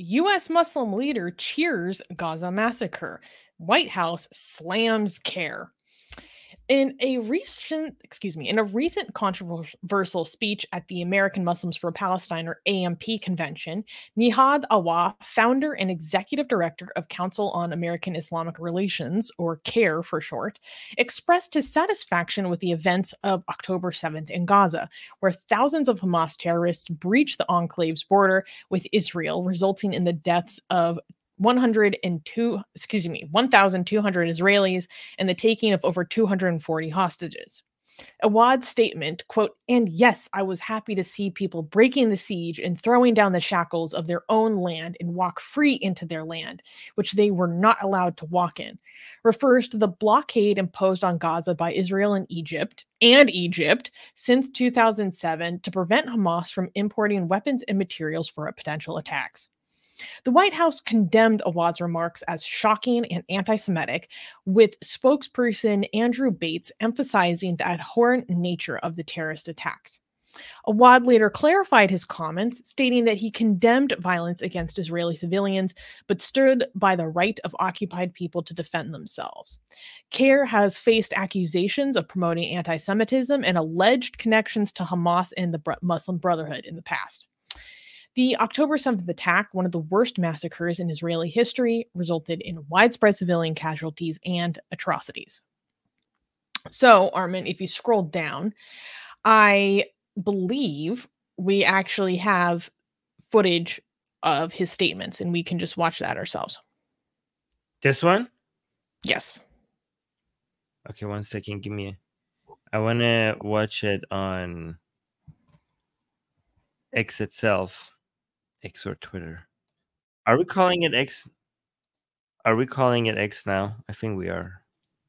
U.S. Muslim leader cheers Gaza massacre. White House slams CAIR. In a recent controversial speech at the American Muslims for Palestine, or AMP convention, Nihad Awad, founder and executive director of Council on American Islamic Relations, or CAIR for short, expressed his satisfaction with the events of October 7th in Gaza, where thousands of Hamas terrorists breached the enclave's border with Israel, resulting in the deaths of 1,200 Israelis and the taking of over 240 hostages. Awad's statement, quote, "And yes, I was happy to see people breaking the siege and throwing down the shackles of their own land and walk free into their land, which they were not allowed to walk in," refers to the blockade imposed on Gaza by Israel and Egypt since 2007 to prevent Hamas from importing weapons and materials for potential attacks. The White House condemned Awad's remarks as shocking and anti-Semitic, with spokesperson Andrew Bates emphasizing the abhorrent nature of the terrorist attacks. Awad later clarified his comments, stating that he condemned violence against Israeli civilians, but stood by the right of occupied people to defend themselves. CAIR has faced accusations of promoting anti-Semitism and alleged connections to Hamas and the Muslim Brotherhood in the past. The October 7th attack, one of the worst massacres in Israeli history, resulted in widespread civilian casualties and atrocities. So, Armin, if you scroll down, I believe we actually have footage of his statements, and we can just watch that ourselves. This one? Yes. Okay, 1 second. Give me. I want to watch it on X itself. X or Twitter. Are we calling it X? Are we calling it X now? I think we are.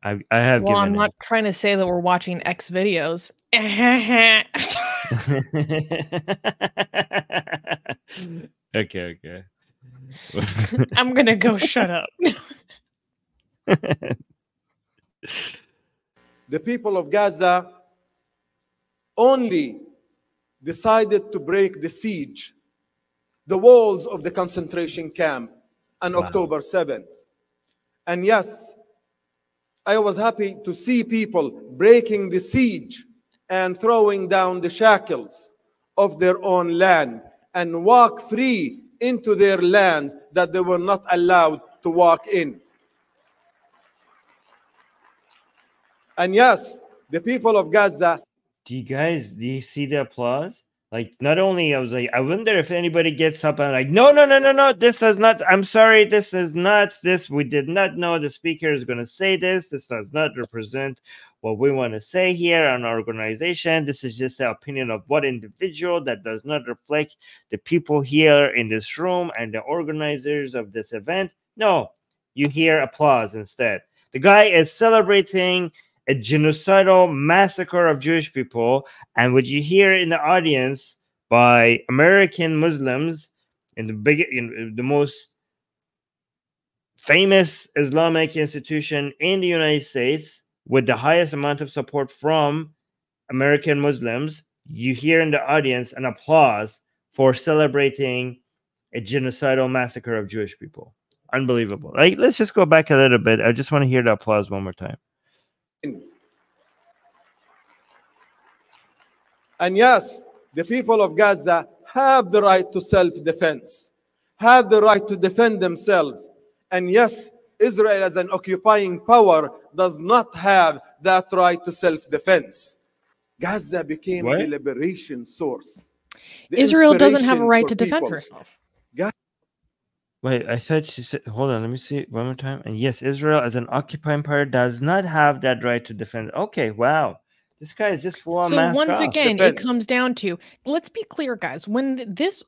I have. Well, given I'm not trying to say that we're watching X videos. Okay. I'm gonna go shut up. The people of Gaza only decided to break the siege, the walls of the concentration camp on October 7th. And yes, I was happy to see people breaking the siege and throwing down the shackles of their own land and walk free into their lands that they were not allowed to walk in. And yes, the people of Gaza. Do you see the applause? Like, not only I was like, I wonder if anybody gets up and like, no, this is not, I'm sorry, this is not, we did not know the speaker is going to say this. This does not represent what we want to say here on our organization. This is just the opinion of one individual that does not reflect the people here in this room and the organizers of this event. No, you hear applause instead. The guy is celebrating a genocidal massacre of Jewish people, and what you hear in the audience by American Muslims in the most famous Islamic institution in the United States, with the highest amount of support from American Muslims, you hear in the audience an applause for celebrating a genocidal massacre of Jewish people. Unbelievable. Like, let's just go back a little bit. I just want to hear the applause one more time. And yes, the people of Gaza have the right to self-defense, have the right to defend themselves. And yes, Israel as an occupying power does not have that right to self-defense. Gaza became the liberation source. Israel doesn't have a right to defend herself. Wait, I thought she said, hold on, let me see one more time. And yes, Israel as an occupying power does not have that right to defend. Okay, wow. This guy is just full on mask once off. again, it comes down to, let's be clear, guys, when this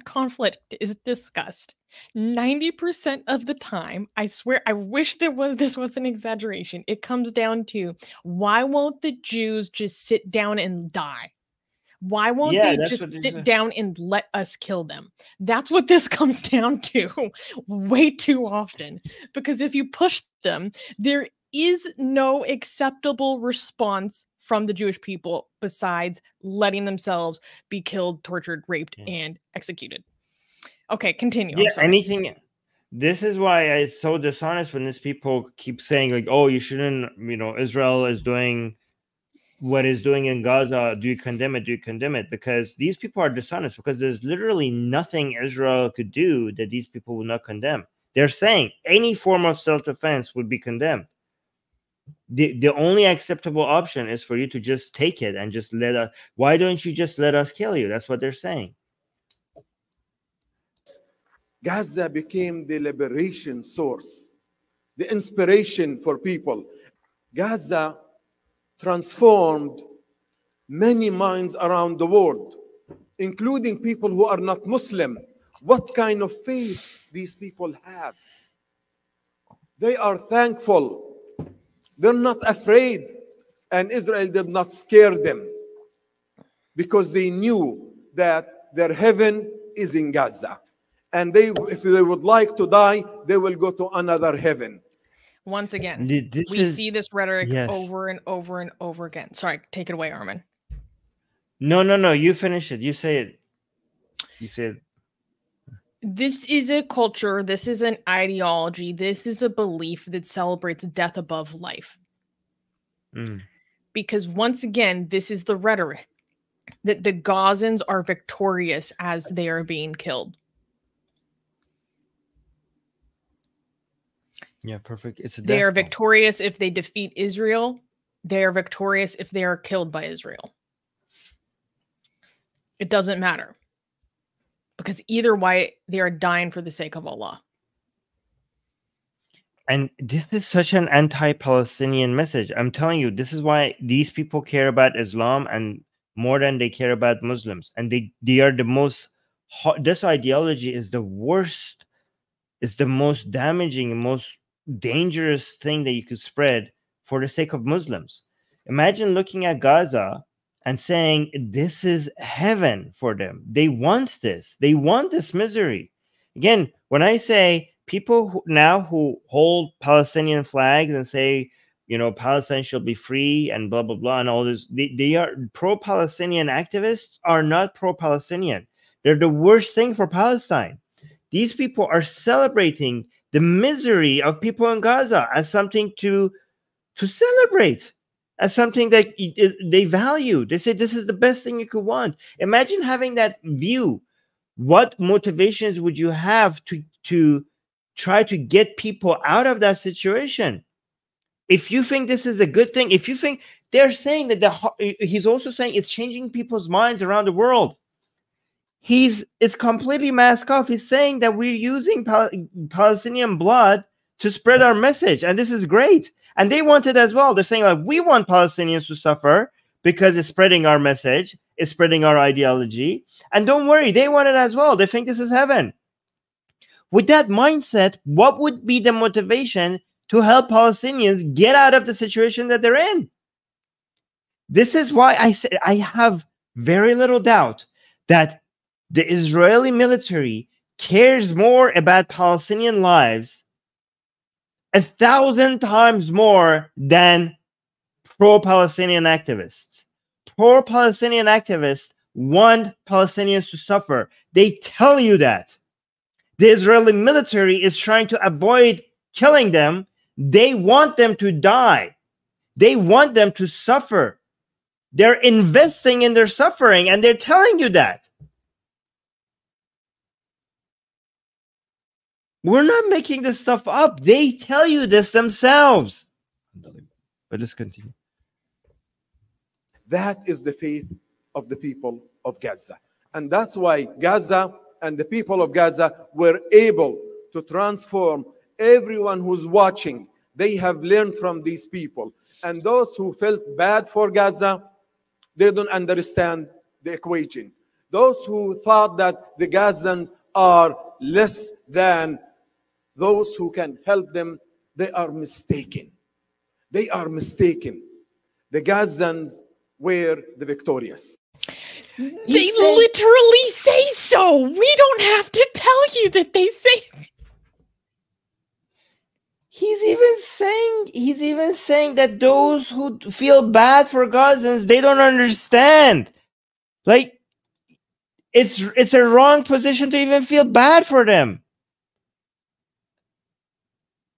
conflict is discussed, 90% of the time, I swear, I wish this was an exaggeration. It comes down to, why won't the Jews just sit down and die? Why won't they just sit down and let us kill them? That's what this comes down to way too often. Because if you push them, there is no acceptable response from the Jewish people besides letting themselves be killed, tortured, raped, and executed. Okay, continue. Yeah, I'm sorry. anything. This is why it's so dishonest when these people keep saying like, "Oh, you shouldn't." Israel is doing what is doing in Gaza. Do you condemn it? Do you condemn it? Because these people are dishonest. Because there's literally nothing Israel could do that these people would not condemn. They're saying any form of self-defense would be condemned. The only acceptable option is for you to just take it and just let us. Why don't you just let us kill you? That's what they're saying. Gaza became the liberation source, the inspiration for people. Gaza transformed many minds around the world, including people who are not Muslim. What kind of faith these people have? They are thankful. They're not afraid. And Israel did not scare them because they knew that their heaven is in Gaza. And if they would like to die, they will go to another heaven. Once again, we see this rhetoric over and over and over again. Sorry, take it away, Armin. No. You finish it. You say it. You said. This is a culture. This is an ideology. This is a belief that celebrates death above life. Because once again, this is the rhetoric that the Gazans are victorious as they are being killed. Yeah, perfect. They are victorious if they defeat Israel. They are victorious if they are killed by Israel. It doesn't matter. Because either way, they are dying for the sake of Allah. And this is such an anti-Palestinian message. I'm telling you, this is why these people care about Islam and more than they care about Muslims. And they are the most, this ideology is the worst, is the most damaging and most dangerous thing that you could spread for the sake of Muslims. Imagine looking at Gaza and saying this is heaven for them. They want this. They want this misery. Again, when I say people who hold Palestinian flags and say, Palestine shall be free and blah, blah, blah, and all this, they are pro-Palestinian activists are not pro-Palestinian. They're the worst thing for Palestine. These people are celebrating the misery of people in Gaza as something to celebrate, as something that they value. They say this is the best thing you could want. Imagine having that view. What motivations would you have to try to get people out of that situation? If you think this is a good thing, if you think they're saying that he's also saying it's changing people's minds around the world. It's completely masked off. He's saying that we're using Palestinian blood to spread our message, and this is great. And they want it as well. They're saying like we want Palestinians to suffer because it's spreading our message, it's spreading our ideology. And don't worry, they want it as well. They think this is heaven. With that mindset, what would be the motivation to help Palestinians get out of the situation that they're in? This is why I say I have very little doubt that the Israeli military cares more about Palestinian lives 1,000 times more than pro-Palestinian activists. Pro-Palestinian activists want Palestinians to suffer. They tell you that. The Israeli military is trying to avoid killing them. They want them to die. They want them to suffer. They're investing in their suffering, and they're telling you that. We're not making this stuff up. They tell you this themselves. But let's continue. That is the faith of the people of Gaza. And that's why Gaza and the people of Gaza were able to transform everyone who's watching. They have learned from these people. And those who felt bad for Gaza, they don't understand the equation. Those who thought that the Gazans are less than those who can help them, they are mistaken. They are mistaken. The Gazans were the victorious. They literally say so. We don't have to tell you that they say. He's even saying that those who feel bad for Gazans, they don't understand. Like, it's a wrong position to even feel bad for them.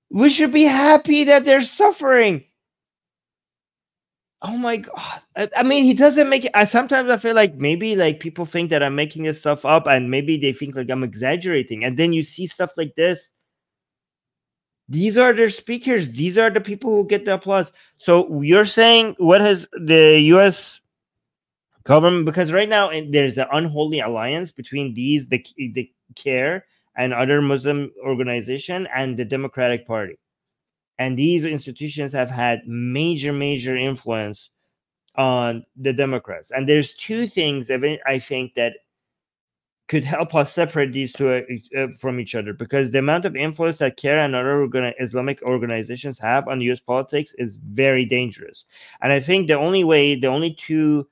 We should be happy that they're suffering. Oh my God. I mean, he doesn't make it. Sometimes I feel like maybe like people think that I'm making this stuff up, and maybe they think like I'm exaggerating. And then you see stuff like this. These are their speakers. These are the people who get the applause. So you're saying, what has the U.S. government, because right now there's an unholy alliance between the CAIR and other Muslim organization and the Democratic Party, and these institutions have had major influence on the Democrats. And there's two things I think that could help us separate these two from each other, because the amount of influence that CAIR and other Islamic organizations have on US politics is very dangerous. And I think the only two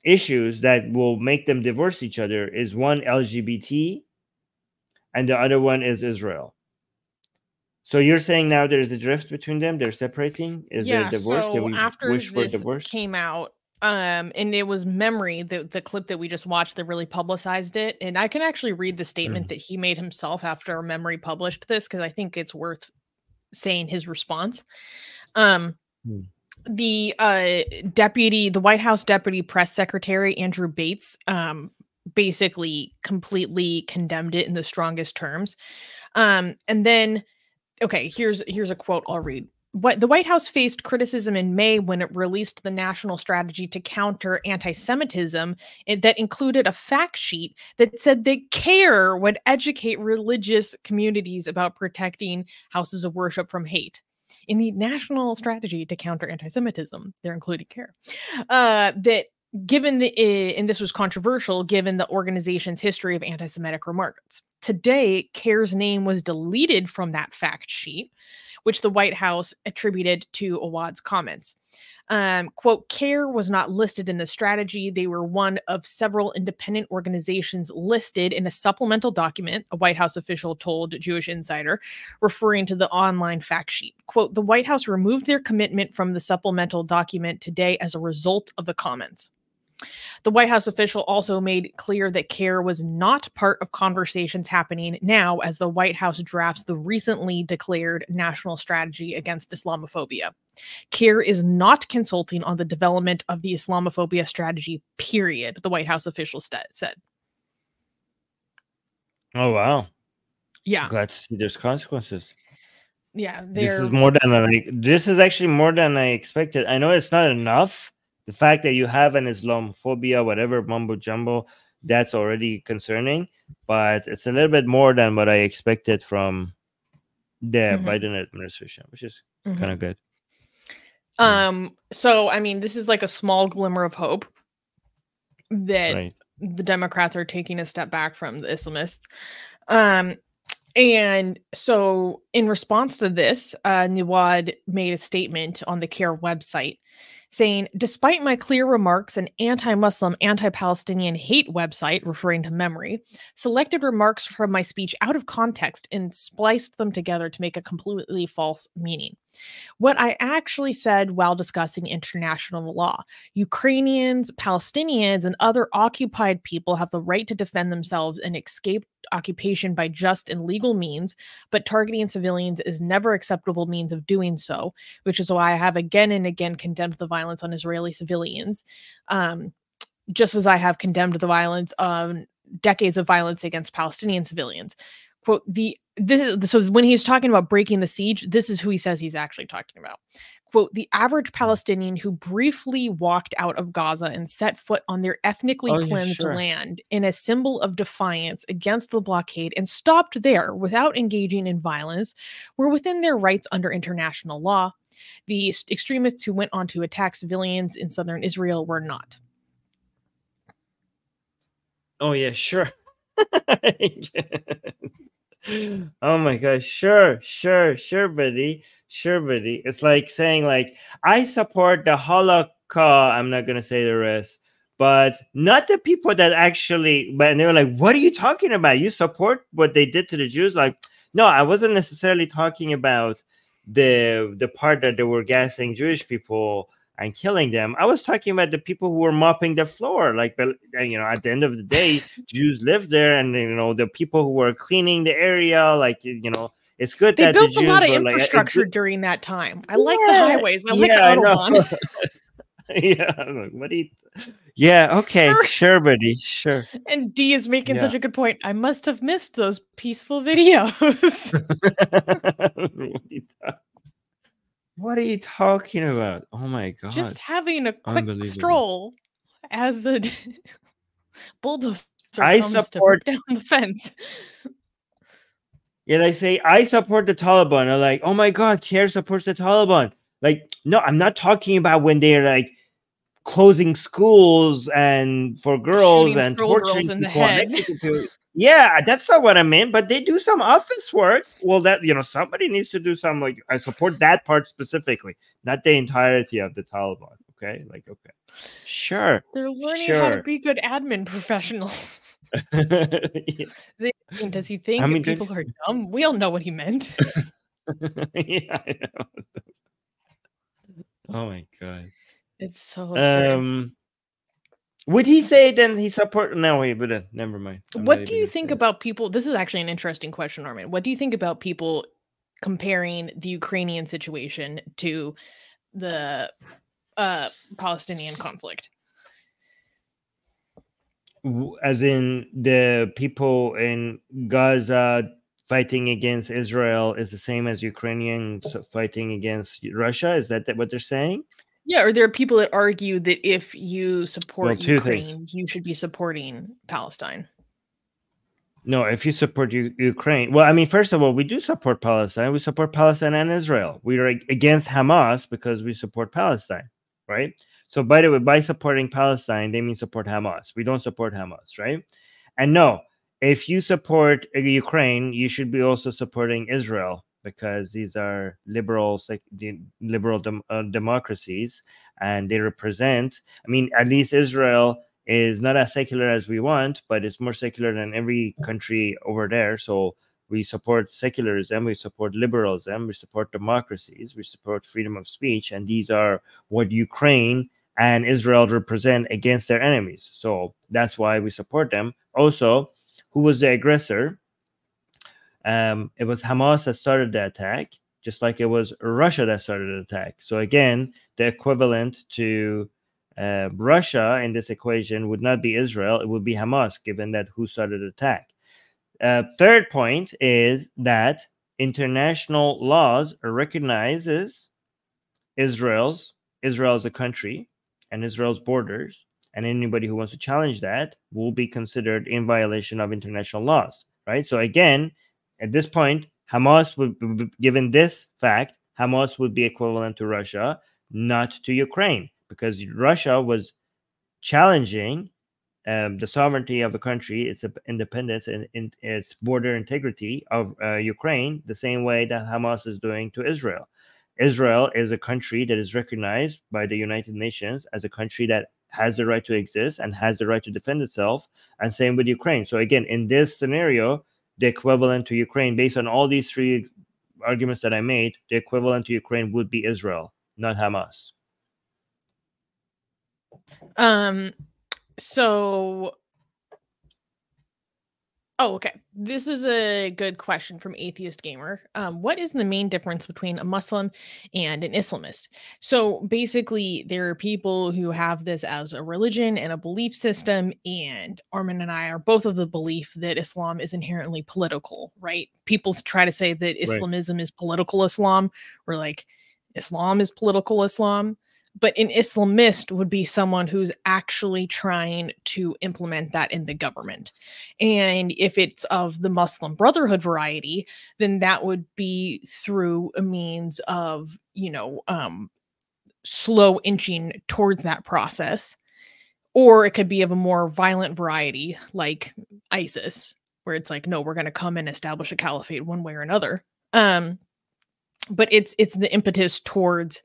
issues that will make them divorce each other is one, LGBT, and the other one is Israel. So you're saying now there's a drift between them? They're separating? Is there a divorce? So Can we after wish for this divorce? came out, and it was Memory, the clip that we just watched, that really publicized it. And I can actually read the statement that he made himself after Memory published this, because I think it's worth saying his response. The White House Deputy Press Secretary, Andrew Bates, basically completely condemned it in the strongest terms. And then, okay, here's a quote I'll read. The White House faced criticism in May when it released the national strategy to counter antisemitism that included a fact sheet that said that CAIR would educate religious communities about protecting houses of worship from hate. In the national strategy to counter antisemitism, they're including CAIR. That given and this was controversial given the organization's history of anti-Semitic remarks. Today, CAIR's name was deleted from that fact sheet, which the White House attributed to Awad's comments. Quote, CAIR was not listed in the strategy. They were one of several independent organizations listed in a supplemental document, a White House official told Jewish Insider, referring to the online fact sheet. Quote, the White House removed their commitment from the supplemental document today as a result of the comments. The White House official also made clear that CAIR was not part of conversations happening now as the White House drafts the recently declared national strategy against Islamophobia. CAIR is not consulting on the development of the Islamophobia strategy, period, the White House official said. Oh, wow. Yeah. I'm glad to see there's consequences. Yeah. This is actually more than I expected. I know it's not enough. The fact that you have an Islamophobia, whatever mumbo jumbo, that's already concerning. But it's a little bit more than what I expected from the Biden administration, which is kind of good. So, I mean, this is like a small glimmer of hope that the Democrats are taking a step back from the Islamists. And so in response to this, Nihad made a statement on the CAIR website saying, despite my clear remarks, an anti-Muslim, anti-Palestinian hate website, referring to Memory, selected remarks from my speech out of context and spliced them together to make a completely false meaning. What I actually said while discussing international law, Ukrainians, Palestinians, and other occupied people have the right to defend themselves and escape occupation by just and legal means, but targeting civilians is never acceptable means of doing so, which is why I have again and again condemned the violence on Israeli civilians, just as I have condemned the violence decades of violence against Palestinian civilians. Quote, so when he's talking about breaking the siege, this is who he says he's actually talking about. Quote, the average Palestinian who briefly walked out of Gaza and set foot on their ethnically cleansed land in a symbol of defiance against the blockade and stopped there without engaging in violence were within their rights under international law. The extremists who went on to attack civilians in southern Israel were not. Oh, yeah, sure. Oh my gosh, sure, buddy. Sure, buddy. It's like saying, like, I support the Holocaust. I'm not gonna say the rest, but not the people that actually. But they were like, "What are you talking about? You support what they did to the Jews?" Like, no, I wasn't necessarily talking about the part that they were gassing Jewish people and killing them. I was talking about the people who were mopping the floor. Like, you know, at the end of the day, Jews live there, and you know, the people who were cleaning the area, like, you know, it's good They that the built a Jews lot of were like infrastructure during that time. I like the Yeah, highways. I like the yeah, I know. Autobahn. Yeah, I'm like, what do you? Yeah, okay, Sure. sure, buddy, sure. And D is making Yeah. such a good point. I must have missed those peaceful videos. What are you talking about? Oh my god! Just having a quick Unbelievable. stroll as a bulldozer I comes to support- rip down the fence. Yeah, they say I support the Taliban. I'm like, oh my god, CAIR supports the Taliban. Like, no, I'm not talking about when they're like closing schools and for girls Shooting and schoolgirls torturing in the people and head. executing people. Yeah, that's not what I meant. But they do some office work. Well, that, you know, somebody needs to do some. Like, I support that part specifically, not the entirety of the Taliban. Okay, like, okay, sure. They're learning sure. how to be good admin professionals. Yeah. Does he think I mean, people are dumb? We all know what he meant. Yeah, I know. Oh my god. It's so absurd. Would he say then he support? No, wait, but never mind. What do you think about people? This is actually an interesting question, Norman. What do you think about people comparing the Ukrainian situation to the Palestinian conflict? As in the people in Gaza fighting against Israel is the same as Ukrainians fighting against Russia? Is that what they're saying? Yeah, or there are people that argue that if you support Ukraine, things. you should be supporting Palestine. No, if you support Ukraine, well, I mean, first of all, we do support Palestine. We support Palestine and Israel. We are against Hamas because we support Palestine, right? So, by the way, by supporting Palestine, they mean support Hamas. We don't support Hamas, right? And no, if you support Ukraine, you should be also supporting Israel, because these are liberal democracies, and they represent, I mean, at least Israel is not as secular as we want, but it's more secular than every country over there. So we support secularism, we support liberalism, we support democracies, we support freedom of speech, and these are what Ukraine and Israel represent against their enemies. So that's why we support them. Also, who was the aggressor? It was Hamas that started the attack, just like it was Russia that started the attack. So again, the equivalent to Russia in this equation would not be Israel, it would be Hamas, given that who started the attack. Third point is that international laws recognizes Israel as a country and Israel's borders, and anybody who wants to challenge that will be considered in violation of international laws, right? So again, at this point, Hamas would, given this fact, Hamas would be equivalent to Russia, not to Ukraine, because Russia was challenging the sovereignty of a country, its independence, and its border integrity of Ukraine, the same way that Hamas is doing to Israel. Israel is a country that is recognized by the United Nations as a country that has the right to exist and has the right to defend itself, and same with Ukraine. So again, in this scenario, the equivalent to Ukraine, based on all these three arguments that I made, the equivalent to Ukraine would be Israel, not Hamas. So okay. This is a good question from Atheist Gamer. What is the main difference between a Muslim and an Islamist? So basically, there are people who have this as a religion and a belief system, and Armin and I are both of the belief that Islam is inherently political, right? People try to say that Islamism is political Islam, or like Islam is political Islam. But an Islamist would be someone who's actually trying to implement that in the government. And if it's of the Muslim Brotherhood variety, then that would be through a means of, slow inching towards that process. Or it could be of a more violent variety, like ISIS, where it's like, no, we're going to come and establish a caliphate one way or another. But it's the impetus towards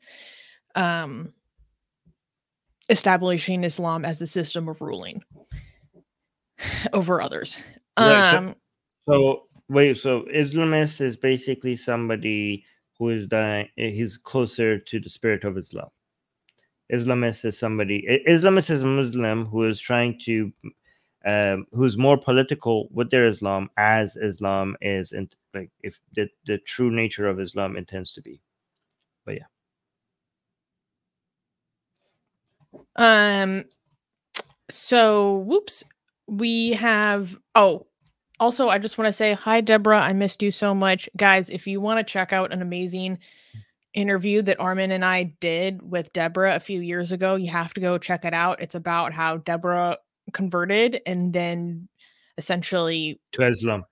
establishing Islam as the system of ruling over others. Right, so Islamist is basically somebody who is he's closer to the spirit of Islam. Islamist is somebody. Islamist is a Muslim who is trying to, who's more political with their Islam, as Islam is, like if the true nature of Islam intends to be. But yeah. So, whoops. We have. Oh, also, I just want to say hi, Deborah. I missed you so much, guys. If you want to check out an amazing interview that Armin and I did with Deborah a few years ago, you have to go check it out. It's about how Deborah converted and then essentially to Islam.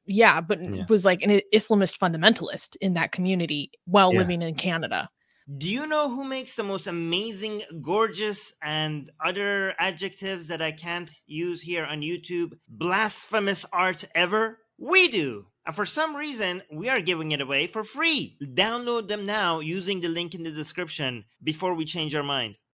Yeah, but was like an Islamist fundamentalist in that community while living in Canada. Do you know who makes the most amazing, gorgeous, and other adjectives that I can't use here on YouTube, blasphemous art ever? We do! And for some reason, we are giving it away for free. Download them now using the link in the description before we change our mind.